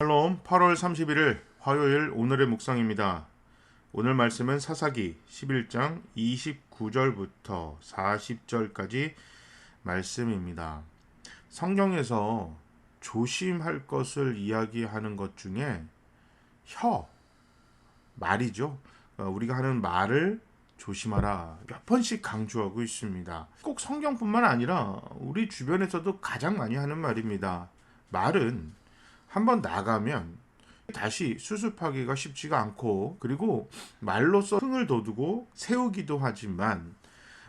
샬롬. 8월 31일 화요일 오늘의 묵상입니다. 오늘 말씀은 사사기 11장 29절부터 40절까지 말씀입니다. 성경에서 조심할 것을 이야기하는 것 중에 말이죠. 우리가 하는 말을 조심하라 몇 번씩 강조하고 있습니다. 꼭 성경뿐만 아니라 우리 주변에서도 가장 많이 하는 말입니다. 말은 한번 나가면 다시 수습하기가 쉽지가 않고, 그리고 말로써 흥을 돋우고 세우기도 하지만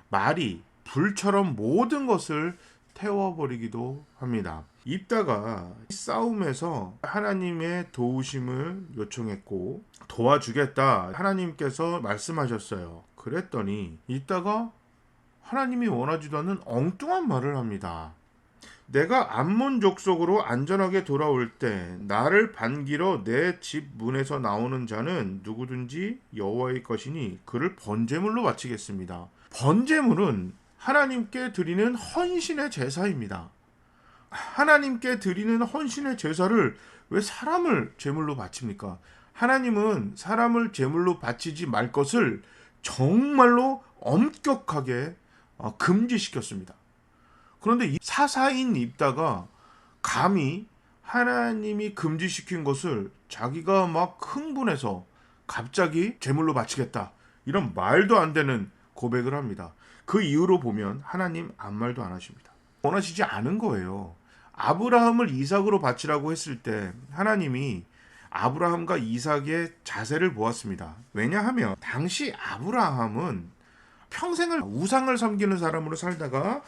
말이 불처럼 모든 것을 태워버리기도 합니다. 입다가 싸움에서 하나님의 도우심을 요청했고 도와주겠다 하나님께서 말씀하셨어요. 그랬더니 입다가 하나님이 원하지도 않는 엉뚱한 말을 합니다. 내가 암몬 족속으로 안전하게 돌아올 때 나를 반기러 내 집 문에서 나오는 자는 누구든지 여호와의 것이니 그를 번제물로 바치겠습니다. 번제물은 하나님께 드리는 헌신의 제사입니다. 하나님께 드리는 헌신의 제사를 왜 사람을 제물로 바칩니까? 하나님은 사람을 제물로 바치지 말 것을 정말로 엄격하게 금지시켰습니다. 그런데 이 사사인 입다가 감히 하나님이 금지시킨 것을 자기가 막 흥분해서 갑자기 제물로 바치겠다, 이런 말도 안 되는 고백을 합니다. 그 이유로 보면 하나님 아무 말도 안 하십니다. 원하시지 않은 거예요. 아브라함을 이삭으로 바치라고 했을 때 하나님이 아브라함과 이삭의 자세를 보았습니다. 왜냐하면 당시 아브라함은 평생을 우상을 섬기는 사람으로 살다가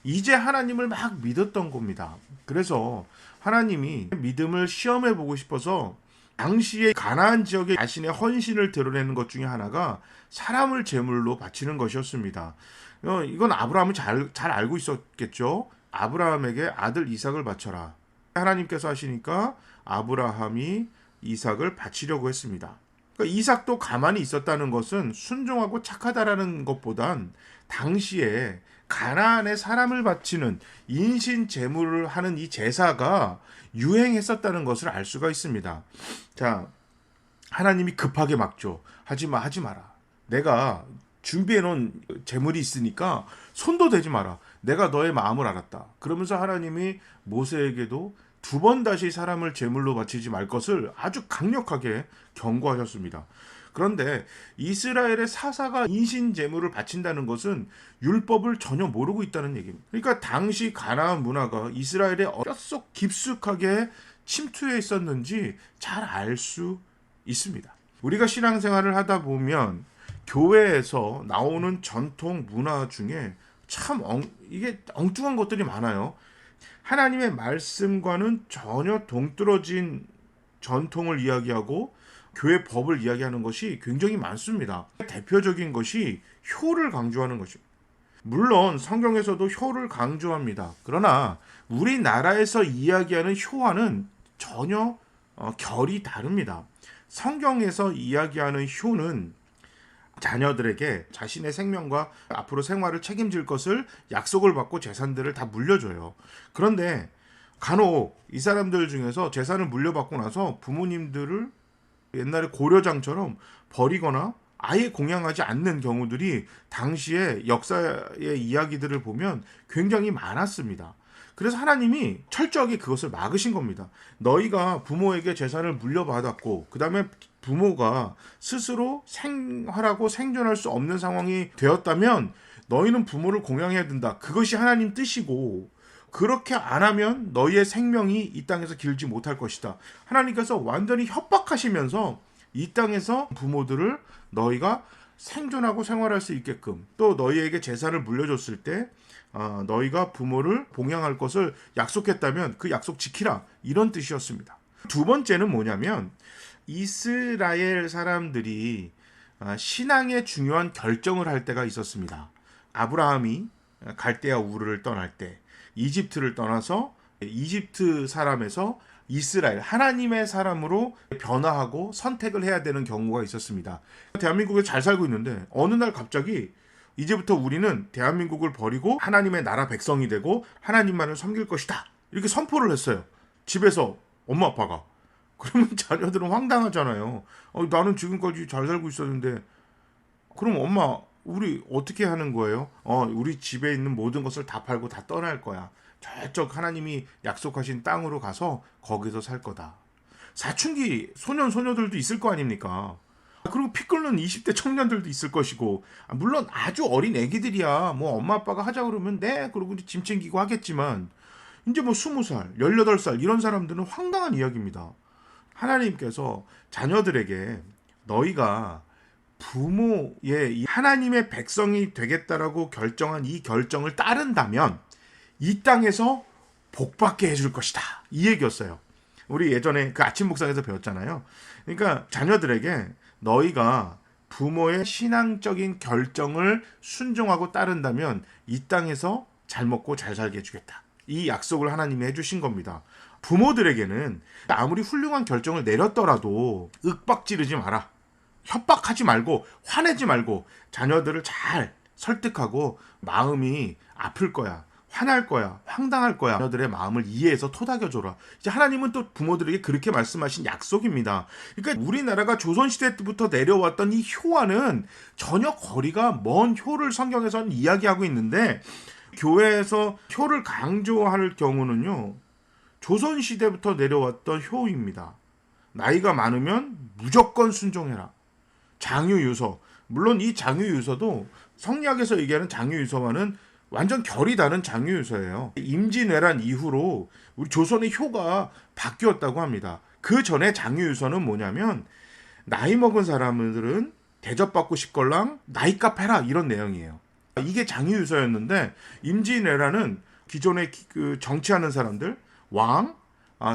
이제 하나님을 막 믿었던 겁니다. 그래서 하나님이 믿음을 시험해 보고 싶어서 당시의 가나안 지역에 자신의 헌신을 드러내는 것 중에 하나가 사람을 제물로 바치는 것이었습니다. 이건 아브라함은 잘 알고 있었겠죠. 아브라함에게 아들 이삭을 바쳐라. 하나님께서 하시니까 아브라함이 이삭을 바치려고 했습니다. 그러니까 이삭도 가만히 있었다는 것은 순종하고 착하다라는 것보단 당시에 가나안에 사람을 바치는 인신 제물을 하는 이 제사가 유행했었다는 것을 알 수가 있습니다. 자, 하나님이 급하게 막죠. 하지 마라. 내가 준비해 놓은 제물이 있으니까 손도 대지 마라. 내가 너의 마음을 알았다. 그러면서 하나님이 모세에게도 두 번 다시 사람을 제물로 바치지 말 것을 아주 강력하게 경고하셨습니다. 그런데 이스라엘의 사사가 인신 제물을 바친다는 것은 율법을 전혀 모르고 있다는 얘기입니다. 그러니까 당시 가나안 문화가 이스라엘에 뼛속 깊숙하게 침투해 있었는지 잘 알 수 있습니다. 우리가 신앙생활을 하다 보면 교회에서 나오는 전통 문화 중에 참 이게 엉뚱한 것들이 많아요. 하나님의 말씀과는 전혀 동떨어진 전통을 이야기하고 교회 법을 이야기하는 것이 굉장히 많습니다. 대표적인 것이 효를 강조하는 것입니다. 물론 성경에서도 효를 강조합니다. 그러나 우리나라에서 이야기하는 효와는 전혀 결이 다릅니다. 성경에서 이야기하는 효는 자녀들에게 자신의 생명과 앞으로 생활을 책임질 것을 약속을 받고 재산들을 다 물려줘요. 그런데 간혹 이 사람들 중에서 재산을 물려받고 나서 부모님들을 옛날에 고려장처럼 버리거나 아예 공양하지 않는 경우들이 당시의 역사의 이야기들을 보면 굉장히 많았습니다. 그래서 하나님이 철저하게 그것을 막으신 겁니다. 너희가 부모에게 재산을 물려받았고 그 다음에 부모가 스스로 생활하고 생존할 수 없는 상황이 되었다면 너희는 부모를 공양해야 된다. 그것이 하나님 뜻이고 그렇게 안 하면 너희의 생명이 이 땅에서 길지 못할 것이다. 하나님께서 완전히 협박하시면서 이 땅에서 부모들을 너희가 생존하고 생활할 수 있게끔, 또 너희에게 재산을 물려줬을 때 너희가 부모를 봉양할 것을 약속했다면 그 약속 지키라, 이런 뜻이었습니다. 두 번째는 뭐냐면 이스라엘 사람들이 신앙의 중요한 결정을 할 때가 있었습니다. 아브라함이 갈대아 우르를 떠날 때 이집트를 떠나서 이집트 사람에서 이스라엘, 하나님의 사람으로 변화하고 선택을 해야 되는 경우가 있었습니다. 대한민국에 잘 살고 있는데 어느 날 갑자기 이제부터 우리는 대한민국을 버리고 하나님의 나라 백성이 되고 하나님만을 섬길 것이다, 이렇게 선포를 했어요. 집에서 엄마 아빠가. 그러면 자녀들은 황당하잖아요. 나는 지금까지 잘 살고 있었는데, 그럼 엄마, 우리 어떻게 하는 거예요? 우리 집에 있는 모든 것을 다 팔고 다 떠날 거야. 저쪽 하나님이 약속하신 땅으로 가서 거기서 살 거다. 사춘기 소년 소녀들도 있을 거 아닙니까? 그리고 피 끓는 20대 청년들도 있을 것이고, 물론 아주 어린 애기들이야 뭐 엄마 아빠가 하자 그러면 네 그러고 이제 짐 챙기고 하겠지만, 이제 뭐 20살, 18살 이런 사람들은 황당한 이야기입니다. 하나님께서 자녀들에게 너희가 부모의 이 하나님의 백성이 되겠다라고 결정한 이 결정을 따른다면 이 땅에서 복받게 해줄 것이다, 이 얘기였어요. 우리 예전에 그 아침 묵상에서 배웠잖아요. 그러니까 자녀들에게 너희가 부모의 신앙적인 결정을 순종하고 따른다면 이 땅에서 잘 먹고 잘 살게 해주겠다, 이 약속을 하나님이 해주신 겁니다. 부모들에게는 아무리 훌륭한 결정을 내렸더라도 윽박지르지 마라, 협박하지 말고 화내지 말고 자녀들을 잘 설득하고, 마음이 아플 거야, 화날 거야, 황당할 거야, 자녀들의 마음을 이해해서 토닥여줘라. 이제 하나님은 또 부모들에게 그렇게 말씀하신 약속입니다. 그러니까 우리나라가 조선시대 때부터 내려왔던 이 효와는 전혀 거리가 먼 효를 성경에서는 이야기하고 있는데, 교회에서 효를 강조할 경우는요, 조선시대부터 내려왔던 효입니다. 나이가 많으면 무조건 순종해라. 장유유서, 물론 이 장유유서도 성리학에서 얘기하는 장유유서와는 완전 결이 다른 장유유서예요. 임진왜란 이후로 우리 조선의 효가 바뀌었다고 합니다. 그 전에 장유유서는 뭐냐면, 나이 먹은 사람들은 대접받고 싶걸랑 나이값 해라, 이런 내용이에요. 이게 장유유서였는데, 임진왜란은 기존에 그 정치하는 사람들, 왕,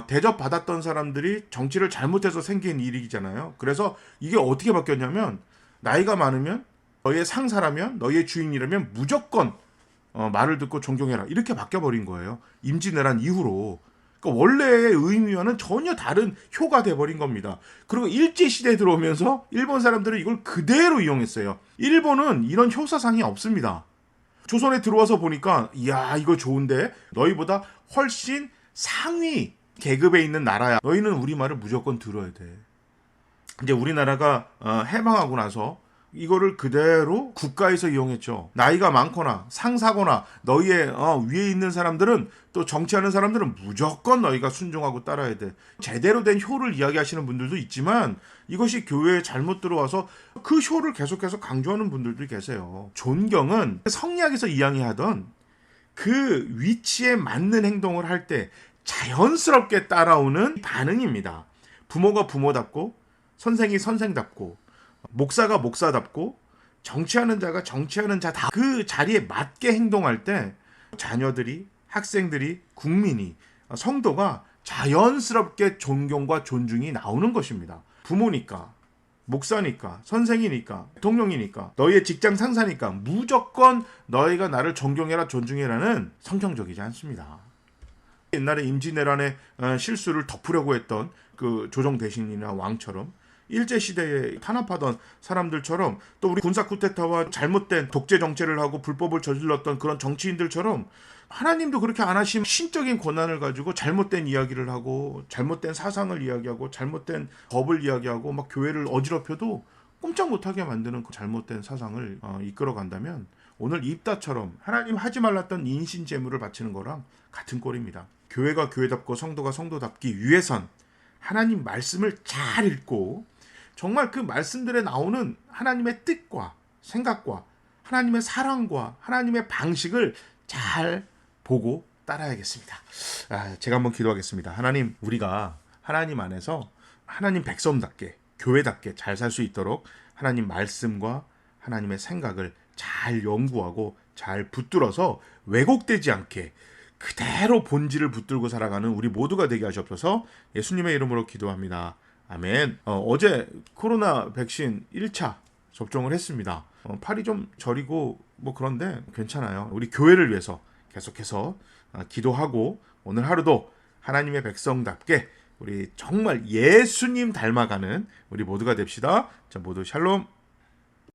대접받았던 사람들이 정치를 잘못해서 생긴 일이잖아요. 그래서 이게 어떻게 바뀌었냐면, 나이가 많으면, 너의 상사라면, 너의 주인이라면 무조건 말을 듣고 존경해라, 이렇게 바뀌어버린 거예요. 임진왜란 이후로. 그러니까 원래의 의미와는 전혀 다른 효가 돼버린 겁니다. 그리고 일제시대에 들어오면서 일본 사람들은 이걸 그대로 이용했어요. 일본은 이런 효사상이 없습니다. 조선에 들어와서 보니까, 이야 이거 좋은데, 너희보다 훨씬 상위 계급에 있는 나라야, 너희는 우리 말을 무조건 들어야 돼. 이제 우리나라가 해방하고 나서 이거를 그대로 국가에서 이용했죠. 나이가 많거나 상사거나 너희의 위에 있는 사람들은, 또 정치하는 사람들은 무조건 너희가 순종하고 따라야 돼. 제대로 된 효를 이야기하시는 분들도 있지만, 이것이 교회에 잘못 들어와서 그 효를 계속해서 강조하는 분들도 계세요. 존경은 성리학에서 이야기하던 그 위치에 맞는 행동을 할 때 자연스럽게 따라오는 반응입니다. 부모가 부모답고, 선생이 선생답고, 목사가 목사답고, 정치하는 자가 정치하는 자다, 그 자리에 맞게 행동할 때 자녀들이, 학생들이, 국민이, 성도가 자연스럽게 존경과 존중이 나오는 것입니다. 부모니까, 목사니까, 선생이니까, 대통령이니까, 너희의 직장 상사니까 무조건 너희가 나를 존경해라, 존중해라는 성경적이지 않습니다. 옛날에 임진왜란의 실수를 덮으려고 했던 그 조정대신이나 왕처럼, 일제시대에 탄압하던 사람들처럼, 또 우리 군사 쿠데타와 잘못된 독재 정체를 하고 불법을 저질렀던 그런 정치인들처럼, 하나님도 그렇게 안 하시면 신적인 권한을 가지고 잘못된 이야기를 하고, 잘못된 사상을 이야기하고, 잘못된 법을 이야기하고, 막 교회를 어지럽혀도 꼼짝 못하게 만드는 그 잘못된 사상을 이끌어간다면, 오늘 입다처럼 하나님 하지 말랐던 인신 제물을 바치는 거랑 같은 꼴입니다. 교회가 교회답고 성도가 성도답기 위해선 하나님 말씀을 잘 읽고, 정말 그 말씀들에 나오는 하나님의 뜻과 생각과 하나님의 사랑과 하나님의 방식을 잘 보고 따라야겠습니다. 제가 한번 기도하겠습니다. 하나님, 우리가 하나님 안에서 하나님 백성답게, 교회답게 잘 살 수 있도록 하나님 말씀과 하나님의 생각을 잘 연구하고 잘 붙들어서 왜곡되지 않게 그대로 본질을 붙들고 살아가는 우리 모두가 되게 하시옵소서. 예수님의 이름으로 기도합니다. 아멘. 어제 코로나 백신 1차 접종을 했습니다. 팔이 좀 저리고 뭐 그런데 괜찮아요. 우리 교회를 위해서 계속해서 기도하고, 오늘 하루도 하나님의 백성답게 우리 정말 예수님 닮아가는 우리 모두가 됩시다. 자, 모두 샬롬.